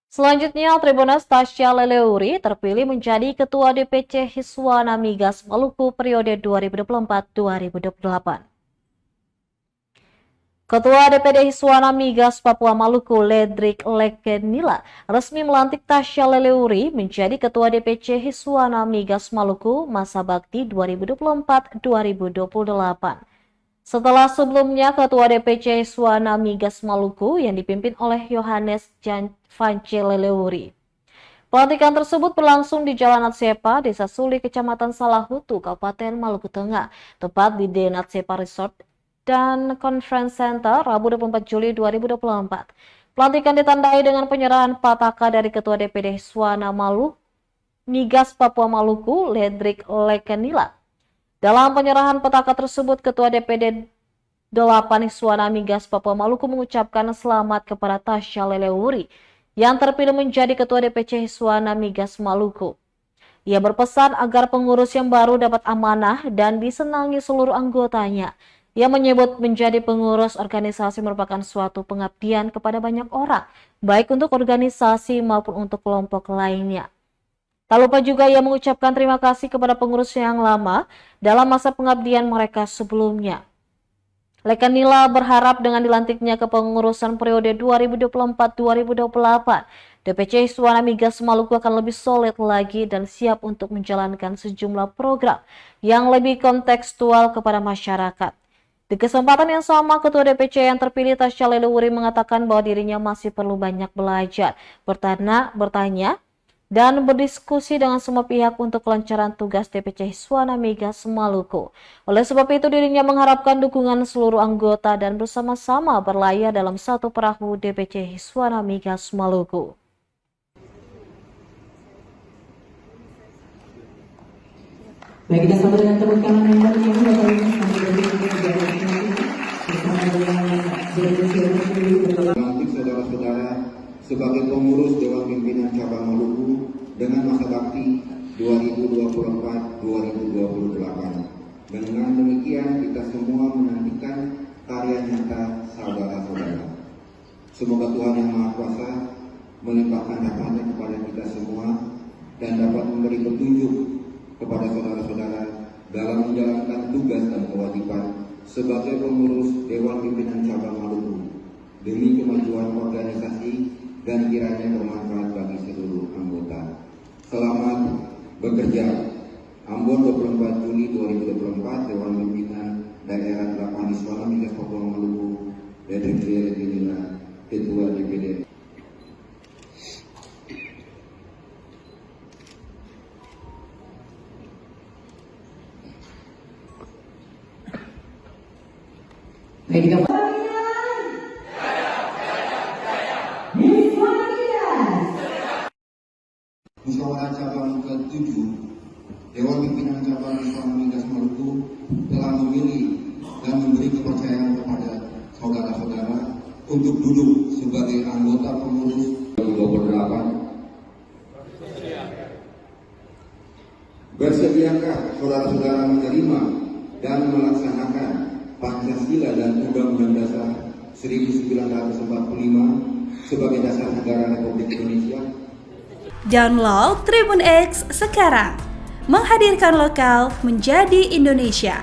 Selanjutnya, Tribuners Tasya Leleuri terpilih menjadi Ketua DPC Hiswana Migas Maluku periode 2024-2028. Ketua DPD Hiswana Migas Papua Maluku Ledrik Lekenila resmi melantik Tasya Leleuri menjadi Ketua DPC Hiswana Migas Maluku masa bakti 2024-2028. Setelah sebelumnya Ketua DPC Hiswana Migas Maluku yang dipimpin oleh Yohanes Vance Leleuri. Pelantikan tersebut berlangsung di Jalan Natsepa, Desa Suli, Kecamatan Salahutu, Kabupaten Maluku Tengah, tepat di The Natsepa Resort dan Conference Center, Rabu 24 Juli 2024. Pelantikan ditandai dengan penyerahan pataka dari Ketua DPD Hiswana Migas Papua Maluku, Ledrik Lekenila. Dalam penyerahan petaka tersebut, Ketua DPD 8 Hiswana Migas Papua Maluku mengucapkan selamat kepada Tasya Leleuri yang terpilih menjadi Ketua DPC Hiswana Migas Maluku. Ia berpesan agar pengurus yang baru dapat amanah dan disenangi seluruh anggotanya. Ia menyebut menjadi pengurus organisasi merupakan suatu pengabdian kepada banyak orang, baik untuk organisasi maupun untuk kelompok lainnya. Tak lupa juga ia mengucapkan terima kasih kepada pengurus yang lama dalam masa pengabdian mereka sebelumnya. Lekenila berharap dengan dilantiknya kepengurusan periode 2024-2028, DPC Hiswana Migas Maluku akan lebih solid lagi dan siap untuk menjalankan sejumlah program yang lebih kontekstual kepada masyarakat. Di kesempatan yang sama, Ketua DPC yang terpilih Tasya Leleuri mengatakan bahwa dirinya masih perlu banyak belajar, bertanya, dan berdiskusi dengan semua pihak untuk kelancaran tugas DPC Hiswana Migas Maluku. Oleh sebab itu, dirinya mengharapkan dukungan seluruh anggota dan bersama-sama berlayar dalam satu perahu DPC Hiswana Migas Maluku. Baik, kita sambut dengan tepuk tangan yang meriah Bapak Ibu melantik saudara-saudara sebagai pengurus Dewan Pimpinan Cabang Maluku dengan masa bakti 2024-2028. Dengan demikian kita semua menantikan karya nyata saudara-saudara. Semoga Tuhan Yang Maha Kuasa melimpahkan rahmat-Nya kepada kita semua dan dapat memberi petunjuk kepada saudara-saudara dalam menjalankan tugas dan kewajiban sebagai pengurus Dewan Pimpinan Cabang Maluku demi kemajuan organisasi dan kiranya bermanfaat bagi seluruh anggota. Selamat bekerja. Ambon 24 Juli 2024, Dewan Pimpinan Daerah 8 Hiswana Migas Papua Maluku, Ledrik Lekenila, Ketua DPD. Baik, kita Musyawarah Cabang ke-7 Dewan Pimpinan Cabang Hiswana Migas Maluku telah memilih dan memberi kepercayaan kepada saudara-saudara untuk duduk sebagai anggota pengurus 2028. Bersediakah saudara-saudara menerima dan melaksanakan Pancasila dan Undang-Undang Dasar 1945 sebagai dasar negara Republik Indonesia? Download Tribun X sekarang, menghadirkan lokal menjadi Indonesia.